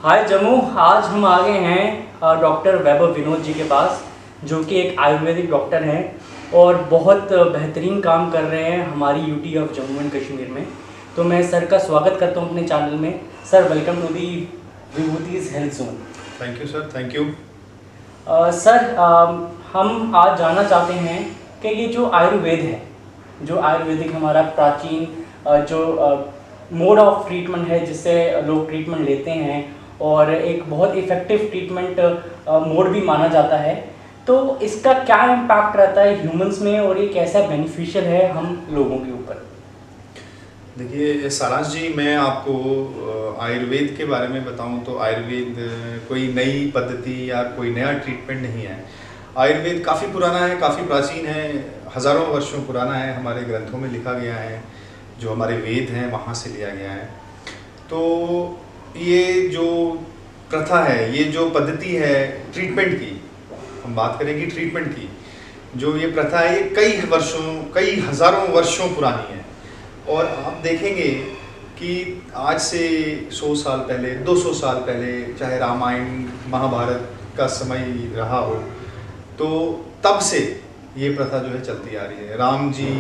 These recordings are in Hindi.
हाय जम्मू। आज हम आ गए हैं डॉक्टर वैभव विनोद जी के पास, जो कि एक आयुर्वेदिक डॉक्टर हैं और बहुत बेहतरीन काम कर रहे हैं हमारी UT of Jammu and Kashmir में। तो मैं सर का स्वागत करता हूं अपने चैनल में। Sir, welcome to the Vibhuti's health zone. Thank you sir, thank you. Sir, हम आज जानना चाहते हैं कि ये जो आयुर्वेद है, जो आयुर्वेदिक हमारा प्राचीन जो मोड ऑफ ट्रीटमेंट है जिससे लोग ट्रीटमेंट लेते हैं और एक बहुत इफ़ेक्टिव ट्रीटमेंट मोड भी माना जाता है, तो इसका क्या इम्पैक्ट रहता है ह्यूमंस में और ये कैसा बेनिफिशियल है हम लोगों के ऊपर? देखिए सारांश जी, मैं आपको आयुर्वेद के बारे में बताऊं तो आयुर्वेद कोई नई पद्धति या कोई नया ट्रीटमेंट नहीं है। आयुर्वेद काफ़ी पुराना है, काफ़ी प्राचीन है, हज़ारों वर्षों पुराना है, हमारे ग्रंथों में लिखा गया है, जो हमारे वेद हैं वहाँ से लिया गया है। तो ये जो प्रथा है, ये जो पद्धति है ट्रीटमेंट की, हम बात करेंगे ट्रीटमेंट की, जो ये प्रथा है ये कई हज़ारों वर्षों पुरानी है। और आप देखेंगे कि आज से 100 साल पहले, 200 साल पहले, चाहे रामायण महाभारत का समय रहा हो, तो तब से ये प्रथा जो है चलती आ रही है। राम जी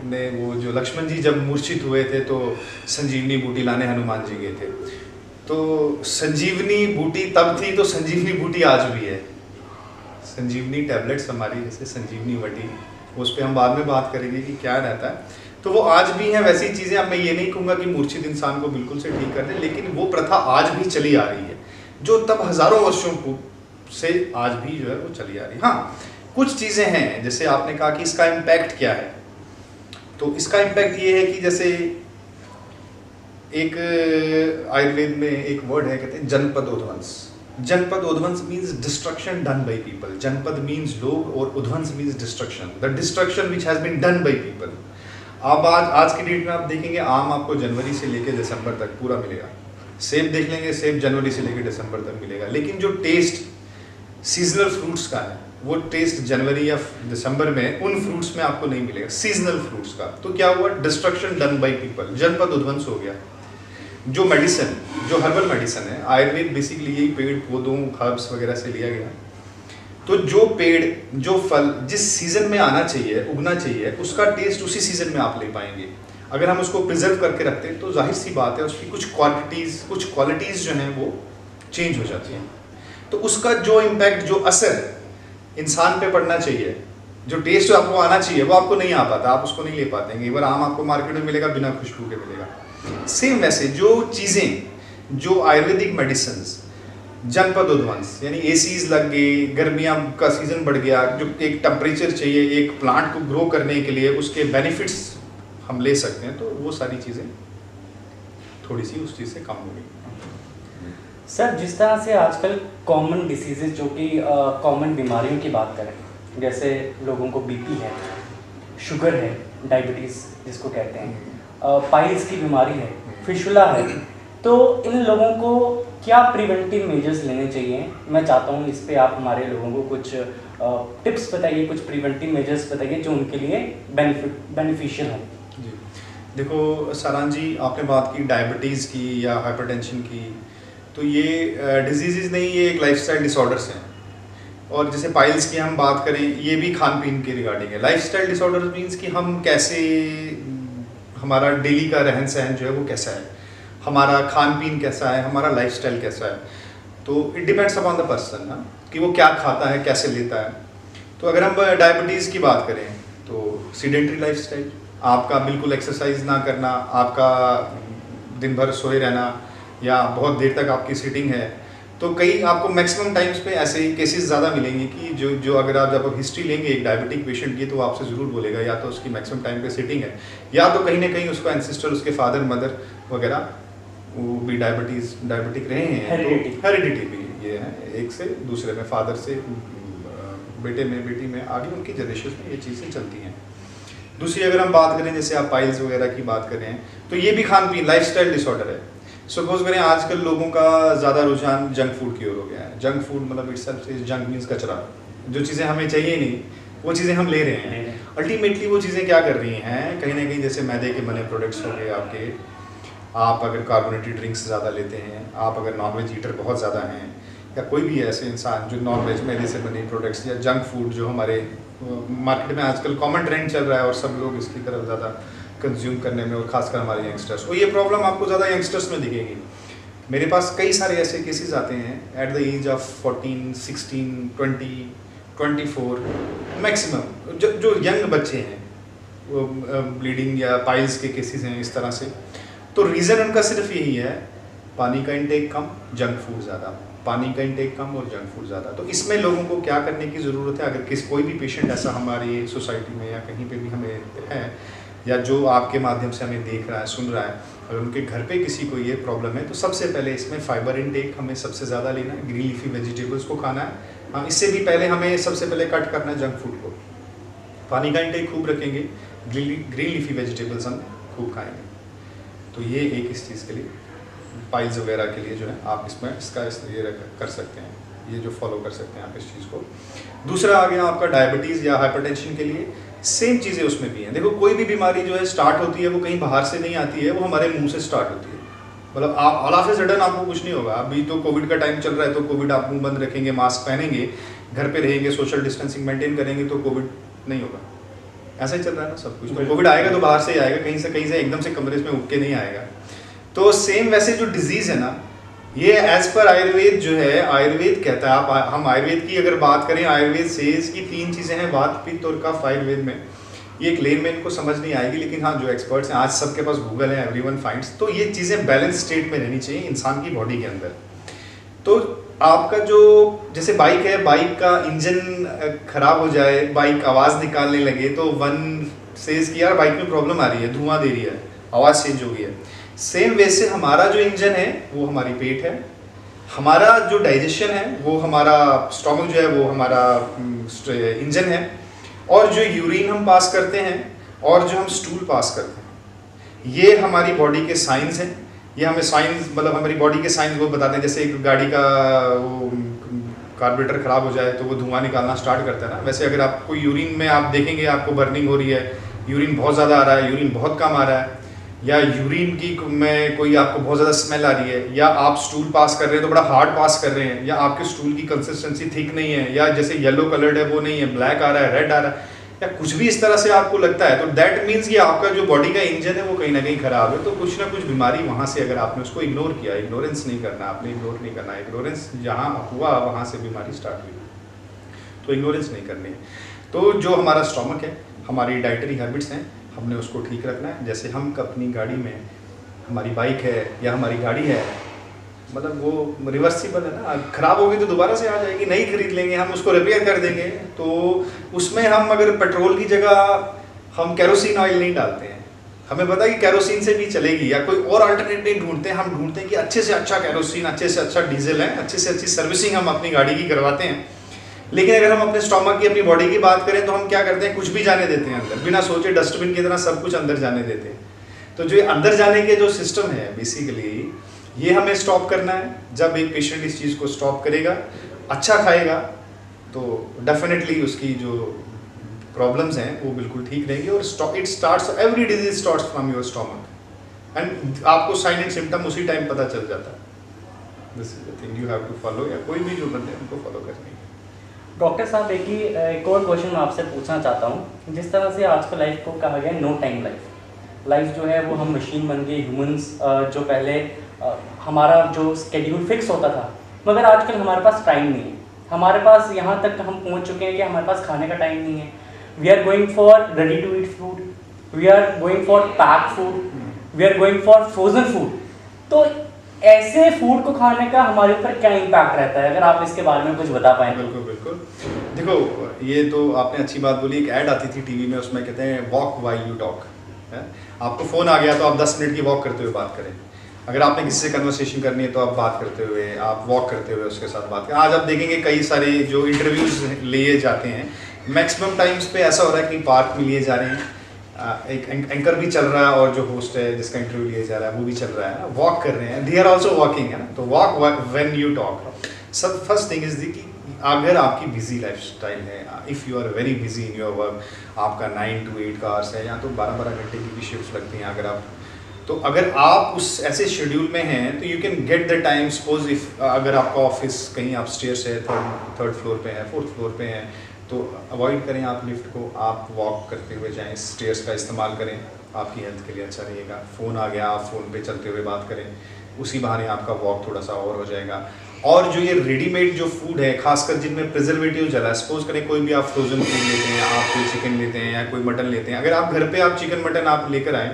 ने, वो जो लक्ष्मण जी जब मूर्छित हुए थे तो संजीवनी बूटी लाने हनुमान जी गए थे। तो संजीवनी बूटी तब थी तो संजीवनी बूटी आज भी है। संजीवनी टैबलेट्स हमारी, जैसे संजीवनी बटी, उस पर हम बाद में बात करेंगे कि क्या रहता है, तो वो आज भी है। वैसी चीज़ें, अब मैं ये नहीं कहूँगा कि मूर्छित इंसान को बिल्कुल से ठीक कर दे, लेकिन वो प्रथा आज भी चली आ रही है, जो तब हज़ारों वर्षों से आज भी जो है वो चली आ रही है। हाँ, कुछ चीज़ें हैं, जैसे आपने कहा कि इसका इम्पैक्ट क्या है, तो इसका इम्पैक्ट ये है कि जैसे एक आयुर्वेद में एक वर्ड है, कहते हैं जनपद उध्वंस। जनपद उध्वंस means destruction done by people. जनपद मीन्स लोग और उध्वंस means destruction, the destruction which has been done by people. अब आज की डेट में आप देखेंगे आम आपको जनवरी से लेकर दिसंबर तक पूरा मिलेगा। सेब देख लेंगे, सेब जनवरी से लेकर दिसंबर तक मिलेगा, लेकिन जो टेस्ट सीजनल फ्रूट्स का है वो टेस्ट जनवरी या दिसंबर में उन फ्रूट्स में आपको नहीं मिलेगा, सीजनल फ्रूट्स का। तो क्या हुआ? डिस्ट्रक्शन डन बाई पीपल, जनपद उध्वंस हो गया। जो मेडिसिन, जो हर्बल मेडिसिन है, आयुर्वेद बेसिकली यही पेड़ पौधों हर्ब्स वगैरह से लिया गया। तो जो पेड़, जो फल जिस सीज़न में आना चाहिए, उगना चाहिए, उसका टेस्ट उसी सीज़न में आप ले पाएंगे। अगर हम उसको प्रिजर्व करके रखते हैं तो जाहिर सी बात है उसकी कुछ क्वालिटीज़ जो हैं वो चेंज हो जाती हैं। तो उसका जो इम्पैक्ट, जो असर इंसान पे पड़ना चाहिए, जो टेस्ट आपको आना चाहिए वो आपको नहीं आ पाता, आप उसको नहीं ले पाते हैं। एक बार आम आपको मार्केट में मिलेगा, बिना खुशबू के मिलेगा। सेम वैसे जो चीज़ें, जो आयुर्वेदिक मेडिसिन, जनपद उध्वंस, यानी एसीज लग गई, गर्मियाँ का सीज़न बढ़ गया, जो एक टेम्परेचर चाहिए एक प्लांट को ग्रो करने के लिए, उसके बेनिफिट्स हम ले सकते हैं, तो वो सारी चीज़ें थोड़ी सी उस चीज़ से कम हो गई। सर, जिस तरह से आजकल कॉमन डिसीजेज, जो कि कॉमन बीमारियों की बात करें, जैसे लोगों को बीपी है, शुगर है, डायबिटीज़ जिसको कहते हैं, पाइल्स की बीमारी है, फिशुला है, तो इन लोगों को क्या प्रिवेंटिव मेजर्स लेने चाहिए? मैं चाहता हूँ इस पे आप हमारे लोगों को कुछ टिप्स बताइए, कुछ प्रिवेंटिव मेजर्स बताइए जो उनके लिए बेनिफिशियल हों। जी, देखो सारांश जी, आपने बात की डायबिटीज़ की या हाइपरटेंशन की, तो ये डिजीज़ नहीं, ये एक लाइफस्टाइल डिसऑर्डर्स हैं। और जैसे पाइल्स की हम बात करें, ये भी खान पीन के रिगार्डिंग है। लाइफस्टाइल डिसऑर्डर्स मीन्स कि हम कैसे, हमारा डेली का रहन सहन जो है वो कैसा है, हमारा खान पीन कैसा है, हमारा लाइफस्टाइल कैसा है। तो it depends upon the person ना, कि वो क्या खाता है, कैसे लेता है। तो अगर हम डायबिटीज़ की बात करें तो सीडेंट्री लाइफस्टाइल, आपका बिल्कुल एक्सरसाइज ना करना, आपका दिन भर सोए रहना, या बहुत देर तक आपकी सीटिंग है, तो कई आपको मैक्सिमम टाइम्स पे ऐसे केसेस ज़्यादा मिलेंगे कि जो अगर आप जब हिस्ट्री लेंगे एक डायबिटिक पेशेंट की, तो आपसे ज़रूर बोलेगा या तो उसकी मैक्सिमम टाइम पे सीटिंग है, या तो कहीं ना कहीं उसका एंसेस्टर, उसके फादर मदर वगैरह वो भी डायबिटिक रहे हैं। तो हेरिडिटी भी ये है, एक से दूसरे में, फादर से बेटे में, बेटी में, आगे उनकी जनरेशन में ये चीज़ें चलती हैं। दूसरी अगर हम बात करें, जैसे आप पाइल्स वगैरह की बात करें, तो ये भी खान पीन लाइफस्टाइल डिसऑर्डर है। सपोज करें आजकल लोगों का ज़्यादा रुझान जंक फूड की ओर हो गया है। जंक फूड मतलब इटसेल्फ से, जंक मीन्स कचरा, जो चीज़ें हमें चाहिए नहीं वो चीज़ें हम ले रहे हैं। अल्टीमेटली वो चीज़ें क्या कर रही हैं, कहीं ना कहीं जैसे मैदे के बने प्रोडक्ट्स हो गए आपके, आप अगर कार्बोनेटेड ड्रिंक्स ज़्यादा लेते हैं, आप अगर नॉनवेज ईटर बहुत ज़्यादा हैं, या कोई भी ऐसे इंसान जो नॉनवेज मैदे से बने प्रोडक्ट्स या जंक फूड जो हमारे मार्केट में आजकल कॉमन ट्रेंड चल रहा है और सब लोग इसकी तरफ ज़्यादा कंज्यूम करने में, और खासकर हमारे यंगस्टर्स को, ये प्रॉब्लम आपको ज़्यादा यंगस्टर्स में दिखेगी। मेरे पास कई सारे ऐसे केसेस आते हैं at the age of 14, 16, 20, 24 maximum, जो यंग बच्चे हैं, वो ब्लीडिंग या पाइल्स के केसेस हैं इस तरह से। तो रीज़न उनका सिर्फ यही है, पानी का इंटेक कम, जंक फूड ज़्यादा, पानी का इंटेक कम और जंक फूड ज़्यादा। तो इसमें लोगों को क्या करने की ज़रूरत है? अगर कोई भी पेशेंट ऐसा हमारी सोसाइटी में या कहीं पे भी हमें है, या जो आपके माध्यम से हमें देख रहा है, सुन रहा है, अगर उनके घर पे किसी को ये प्रॉब्लम है, तो सबसे पहले इसमें फाइबर इंटेक हमें सबसे ज़्यादा लेना है, ग्रीन लीफी वेजिटेबल्स को खाना है। हाँ, इससे भी पहले हमें सबसे पहले कट करना है जंक फूड को। पानी का इंटेक खूब रखेंगे, ग्रीन लीफी वेजिटेबल्स हम खूब खाएंगे। तो ये एक इस चीज़ के लिए, पाइल्स वगैरह के लिए जो है आप इसमें इसका ये कर सकते हैं, ये जो फॉलो कर सकते हैं आप इस चीज़ को। दूसरा आ गया आपका डायबिटीज़ या हाइपरटेंशन के लिए, सेम चीज़ें उसमें भी हैं। देखो, कोई भी बीमारी जो है स्टार्ट होती है वो कहीं बाहर से नहीं आती है, वो हमारे मुंह से स्टार्ट होती है। मतलब आप ऑल ऑफ ए सडन आपको कुछ नहीं होगा। अभी तो कोविड का टाइम चल रहा है, तो कोविड आप मुंह बंद रखेंगे, मास्क पहनेंगे, घर पे रहेंगे, सोशल डिस्टेंसिंग मेंटेन करेंगे, तो कोविड नहीं होगा। ऐसा ही चल रहा है ना सब कुछ। तो कोविड आएगा तो बाहर से ही आएगा, कहीं से एकदम से कमरे में उठ के नहीं आएगा। तो सेम वैसे जो डिजीज़ है ना, ये एज पर आयुर्वेद जो है, आयुर्वेद कहता है, आप हम आयुर्वेद की अगर बात करें, आयुर्वेद सेज की 3 चीज़ें हैं, वात पित्त और कफ आयुर्वेद में। ये एक लेनमैन को समझ नहीं आएगी, लेकिन हाँ, जो एक्सपर्ट्स हैं, आज सबके पास गूगल है, एवरीवन फाइंड्स, तो ये चीज़ें बैलेंस स्टेट में रहनी चाहिए इंसान की बॉडी के अंदर। तो आपका जो जैसे बाइक है, बाइक का इंजन खराब हो जाए, बाइक आवाज़ निकालने लगे, तो वन सेज कि यार बाइक में प्रॉब्लम आ रही है, धुआं दे रही है, आवाज़ चेंज हो गई है। सेम वैसे हमारा जो इंजन है वो हमारी पेट है, हमारा जो डाइजेशन है वो हमारा स्टोमक जो है वो हमारा इंजन है, और जो यूरिन हम पास करते हैं और जो हम स्टूल पास करते हैं, ये हमारी बॉडी के साइंस हैं। ये हमें साइंस, मतलब हमारी बॉडी के साइंस वो बताते हैं। जैसे एक गाड़ी का वो कार्बोरेटर ख़राब हो जाए तो वो धुआं निकालना स्टार्ट करता है ना, वैसे अगर आपको यूरिन में आप देखेंगे आपको बर्निंग हो रही है, यूरिन बहुत ज़्यादा आ रहा है, यूरिन बहुत कम आ रहा है, या यूरिन की में कोई आपको बहुत ज़्यादा स्मेल आ रही है, या आप स्टूल पास कर रहे हैं तो बड़ा हार्ड पास कर रहे हैं, या आपके स्टूल की कंसिस्टेंसी ठीक नहीं है, या जैसे येलो कलर्ड है वो नहीं है, ब्लैक आ रहा है, रेड आ रहा है, या कुछ भी इस तरह से आपको लगता है, तो दैट मीन्स कि आपका जो बॉडी का इंजन है वो कहीं ना कहीं खराब है। तो कुछ ना कुछ बीमारी वहाँ से, अगर आपने उसको इग्नोर किया, इग्नोरेंस नहीं करना, आपने इग्नोर नहीं करना, इग्नोरेंस जहाँ हुआ वहाँ से बीमारी स्टार्ट हुई, तो इग्नोरेंस नहीं करनी है। तो जो हमारा स्टोमक है, हमारी डाइटरी हैबिट्स हैं, हमने उसको ठीक रखना है। जैसे हम अपनी गाड़ी में, हमारी बाइक है या हमारी गाड़ी है, मतलब वो रिवर्सिबल है ना, ख़राब होगी तो दोबारा से आ जाएगी, नई खरीद लेंगे, हम उसको रिपेयर कर देंगे। तो उसमें हम अगर पेट्रोल की जगह हम केरोसिन ऑयल नहीं डालते हैं, हमें पता है कि केरोसिन से भी चलेगी, या कोई और अल्टरनेटिव ढूंढते हैं, हम ढूंढते हैं कि अच्छे से अच्छा केरोसिन, अच्छे से अच्छा डीजल है, अच्छे से अच्छी सर्विसिंग हम अपनी गाड़ी की करवाते हैं। लेकिन अगर हम अपने स्टोमक की, अपनी बॉडी की बात करें, तो हम क्या करते हैं, कुछ भी जाने देते हैं अंदर, बिना सोचे डस्टबिन की तरह सब कुछ अंदर जाने देते हैं। तो जो अंदर जाने के जो सिस्टम है बेसिकली, ये हमें स्टॉप करना है। जब एक पेशेंट इस चीज़ को स्टॉप करेगा, अच्छा खाएगा, तो डेफिनेटली उसकी जो प्रॉब्लम्स हैं वो बिल्कुल ठीक रहेंगी। और it starts, every disease starts from your stomach, and आपको साइन एंड सिम्टम उसी टाइम पता चल जाता है। This is the thing you have to follow, या कोई भी जो बंदे उनको फॉलो करनी है। डॉक्टर साहब, एक और क्वेश्चन मैं आपसे पूछना चाहता हूँ। जिस तरह से आज का लाइफ को कहा गया नो टाइम लाइफ जो है वो हम मशीन बन गए, ह्यूमंस जो पहले हमारा जो स्केड्यूल फिक्स होता था, मगर आजकल हमारे पास टाइम नहीं है। हमारे पास यहाँ तक हम पहुँच चुके हैं कि हमारे पास खाने का टाइम नहीं है। We are going for ready to eat food, we are going for pack food, we are going for frozen food. तो ऐसे फूड को खाने का हमारे ऊपर क्या इम्पैक्ट रहता है, अगर आप इसके बारे में कुछ बता पाएँ। बिल्कुल बिल्कुल। देखो, ये तो आपने अच्छी बात बोली। एक ऐड आती थी टीवी में, उसमें कहते हैं वॉक व्हाइल यू टॉक। आपको फ़ोन आ गया तो आप 10 मिनट की वॉक करते हुए बात करें। अगर आपने किसी से कन्वर्सेशन करनी है तो आप बात करते हुए, आप वॉक करते हुए उसके साथ बात करें। आज आप देखेंगे कई सारे जो इंटरव्यूज़ लिए जाते हैं, मैक्सिमम टाइम्स पे ऐसा हो रहा है कि पार्क में लिए जा रहे हैं, एक एंकर भी चल रहा है और जो होस्ट है जिसका इंटरव्यू लिया जा रहा है वो भी चल रहा है ना, वॉक कर रहे हैं, दे आर ऑल्सो वॉकिंग, है ना। तो वॉक व्हेन यू टॉक। सब फर्स्ट थिंग इज दी कि अगर आपकी बिजी लाइफस्टाइल है, if you are very busy in your work, आपका 9 to 8 का आवर्स है, या तो 12-12 घंटे की भी शिफ्ट लगती हैं अगर आप, तो तो अगर आप उस ऐसे शेड्यूल में हैं तो you can get the time. Suppose if अगर आपका ऑफिस कहीं आप स्टेयर्स है, थर्ड फ्लोर पे है, फोर्थ फ्लोर पे है, तो अवॉइड करें आप लिफ्ट को, आप वॉक करते हुए जाएं, स्टेयर्स का इस्तेमाल करें, आपकी हेल्थ के लिए अच्छा रहेगा। फ़ोन आ गया, आप फ़ोन पे चलते हुए बात करें, उसी बहाने आपका वॉक थोड़ा सा और हो जाएगा। और जो ये रेडीमेड जो फूड है, खासकर जिनमें प्रिजर्वेटिव जला है, सपोज करें कोई भी आप फ्रोजन फूड लेते हैं, आप कोई चिकन लेते हैं या कोई मटन लेते हैं, अगर आप घर पे आप चिकन मटन आप लेकर आएँ,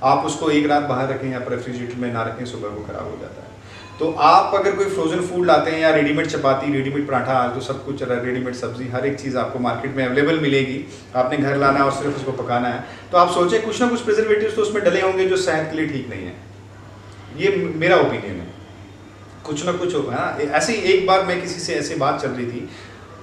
आप उसको एक रात बाहर रखें या रेफ्रिजरेटर में ना रखें, सुबह वो ख़राब हो जाता है। तो आप अगर कोई फ्रोजन फूड लाते हैं या रेडीमेड चपाती, रेडीमेड पराठा, तो सब कुछ रेडीमेड सब्जी, हर एक चीज़ आपको मार्केट में अवेलेबल मिलेगी, आपने घर लाना है और सिर्फ उसको पकाना है। तो आप सोचें कुछ ना कुछ प्रिजर्वेटिव्स तो उसमें डले होंगे जो सेहत के लिए ठीक नहीं है। ये मेरा ओपिनियन है, कुछ ना कुछ होगा ना। ऐसे ही एक बार मैं किसी से ऐसे बात चल रही थी,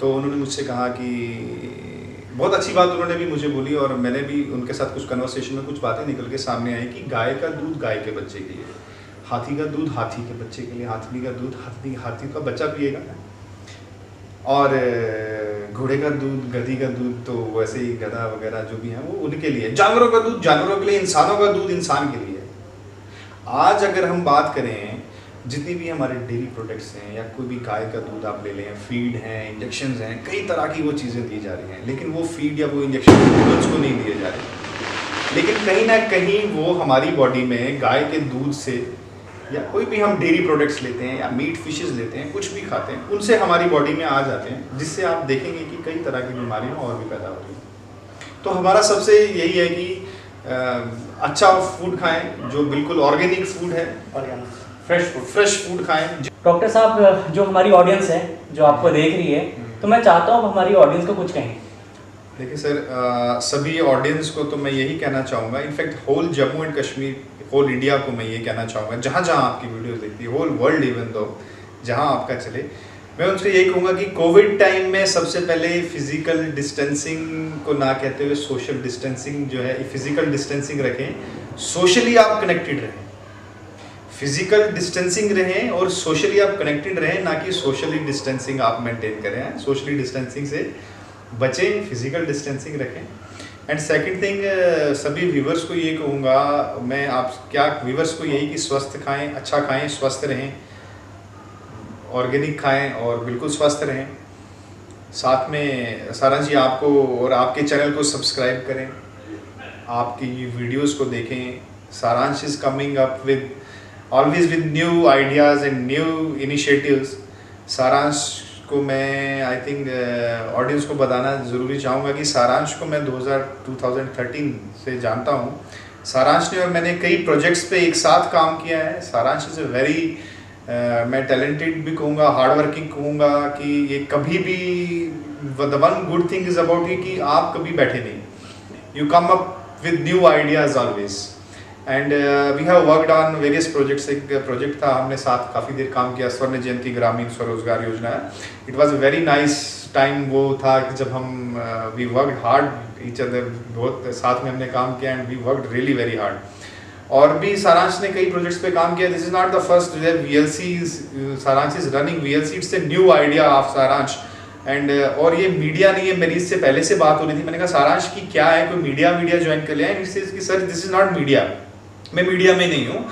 तो उन्होंने मुझसे कहा कि बहुत अच्छी बात उन्होंने भी मुझे बोली और मैंने भी उनके साथ कुछ कन्वर्सेशन में कुछ बातें निकल के सामने आई कि गाय का दूध गाय के बच्चे के लिए, हाथी का दूध हाथी के बच्चे के लिए, हाथी का दूध हाथी का बच्चा पिएगा, और घोड़े का दूध, गधी का दूध तो वैसे ही गधा वगैरह जो भी हैं वो उनके लिए, जानवरों का दूध जानवरों के लिए, इंसानों का दूध इंसान के लिए। आज अगर हम बात करें जितनी भी हमारे डेयरी प्रोडक्ट्स हैं या कोई भी गाय का दूध आप ले लें, फीड हैं, इंजेक्शंस हैं, कई तरह की वो चीज़ें दी जा रही हैं, लेकिन वो फीड या वो इंजेक्शन ह्यूमन्स को नहीं दिए जा रहे। लेकिन कहीं ना कहीं वो हमारी बॉडी में गाय के दूध से या कोई भी हम डेयरी प्रोडक्ट्स लेते हैं या मीट फिशेस लेते हैं, कुछ भी खाते हैं, उनसे हमारी बॉडी में आ जाते हैं, जिससे आप देखेंगे कि कई तरह की बीमारियाँ और भी पैदा हो रही हैं। तो हमारा सबसे यही है कि अच्छा फूड खाएं जो बिल्कुल ऑर्गेनिक फूड है, फ्रेश फूड खाएं। डॉक्टर साहब, जो हमारी ऑडियंस है जो आपको देख रही है, तो मैं चाहता हूँ हमारी ऑडियंस को कुछ कहें। देखिए सर, सभी ऑडियंस को तो मैं यही कहना चाहूँगा, in fact whole Jammu and Kashmir, whole India को मैं ये कहना चाहूँगा, जहाँ जहाँ आपकी वीडियोस देखती है, होल वर्ल्ड इवन दो जहाँ आपका चले, मैं उनसे यही कहूँगा कि कोविड टाइम में सबसे पहले फिजिकल डिस्टेंसिंग को ना कहते हुए सोशल डिस्टेंसिंग जो है, फिजिकल डिस्टेंसिंग रखें, सोशली आप कनेक्टेड रहें, फिजिकल डिस्टेंसिंग रहें और सोशली आप कनेक्टेड रहें, ना कि सोशली डिस्टेंसिंग आप मेंटेन करें। सोशली डिस्टेंसिंग से बचें, फिजिकल डिस्टेंसिंग रखें। एंड सेकंड थिंग, सभी व्यूवर्स को ये कहूँगा मैं, आप क्या व्यूवर्स को यही कि स्वस्थ खाएं, अच्छा खाएं, स्वस्थ रहें, ऑर्गेनिक खाएं और बिल्कुल स्वस्थ रहें। साथ में सारांश जी आपको और आपके चैनल को सब्सक्राइब करें, आपकी वीडियोस को देखें। सारांश is coming up with always with new ideas and new initiatives. सारांश को मैं आई थिंक ऑडियंस को बताना ज़रूरी चाहूँगा कि सारांश को मैं 2013 से जानता हूँ। सारांश ने और मैंने कई प्रोजेक्ट्स पे एक साथ काम किया है। सारांश इज़ अ वेरी मैं टैलेंटेड भी कहूँगा, हार्ड वर्किंग कहूँगा कि ये कभी भी the one good thing is about you कि आप कभी बैठे नहीं, you come up with new ideas always. And we have worked on various projects. एक प्रोजेक्ट था, हमने साथ काफ़ी देर काम किया, स्वर्ण जयंती Gramin Swarozgar Yojana. It was a very nice time. वो था कि जब हम we worked hard each other, बहुत साथ में हमने काम किया and we worked really very hard. और भी सारांश ने कई प्रोजेक्ट्स पे काम किया। This is not the first VLC, Saransh is running VLC, it's a new idea of Saransh. And और ये मीडिया नहीं है, मेरी इससे पहले से बात हो रही थी, मैंने कहा सारांश की क्या है, कोई मीडिया ज्वाइन कर लिया है। कि sir this is not media, मैं मीडिया में नहीं हूँ,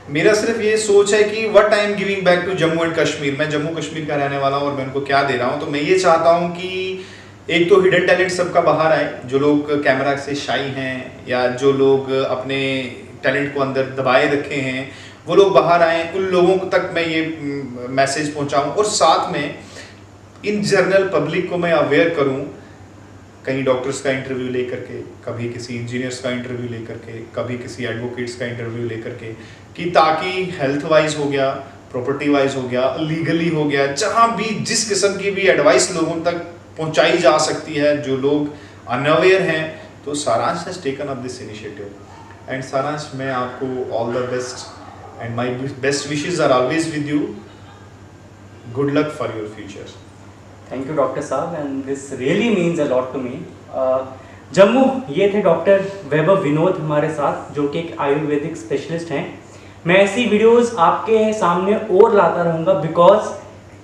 मेरा सिर्फ ये सोच है कि what I am giving back to Jammu and Kashmir. मैं जम्मू कश्मीर का रहने वाला हूँ और मैं उनको क्या दे रहा हूँ। तो मैं ये चाहता हूँ कि एक तो हिडन टैलेंट सबका बाहर आए, जो लोग कैमरा से शाई हैं या जो लोग अपने टैलेंट को अंदर दबाए रखे हैं, वो लोग बाहर आएँ, उन लोगों तक मैं ये मैसेज पहुँचाऊँ। और साथ में इन जनरल पब्लिक को मैं अवेयर करूँ, कहीं डॉक्टर्स का इंटरव्यू लेकर के, कभी किसी इंजीनियर्स का इंटरव्यू लेकर के, कभी किसी एडवोकेट्स का इंटरव्यू लेकर के, कि ताकि हेल्थ वाइज हो गया, प्रॉपर्टी वाइज हो गया, लीगली हो गया, जहाँ भी जिस किस्म की भी एडवाइस लोगों तक पहुँचाई जा सकती है, जो लोग अनअवेयर हैं, तो Saransh has taken up this initiative. And Saransh, मैं आपको all the best and my best wishes are always with you. Good luck for your future. Thank you doctor साहब, and this really means a lot to me. Jammu, ये थे डॉक्टर वैभव विनोद हमारे साथ, जो कि एक आयुर्वेदिक स्पेशलिस्ट हैं। मैं ऐसी वीडियोस आपके सामने और लाता रहूँगा, because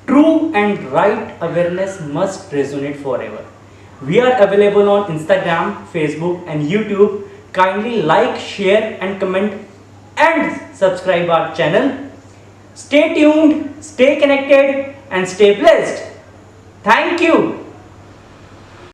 true and right awareness must resonate forever. We are available on Instagram, Facebook and YouTube. Kindly like, share and comment and subscribe our channel. Stay tuned, stay connected and stay blessed. Thank you.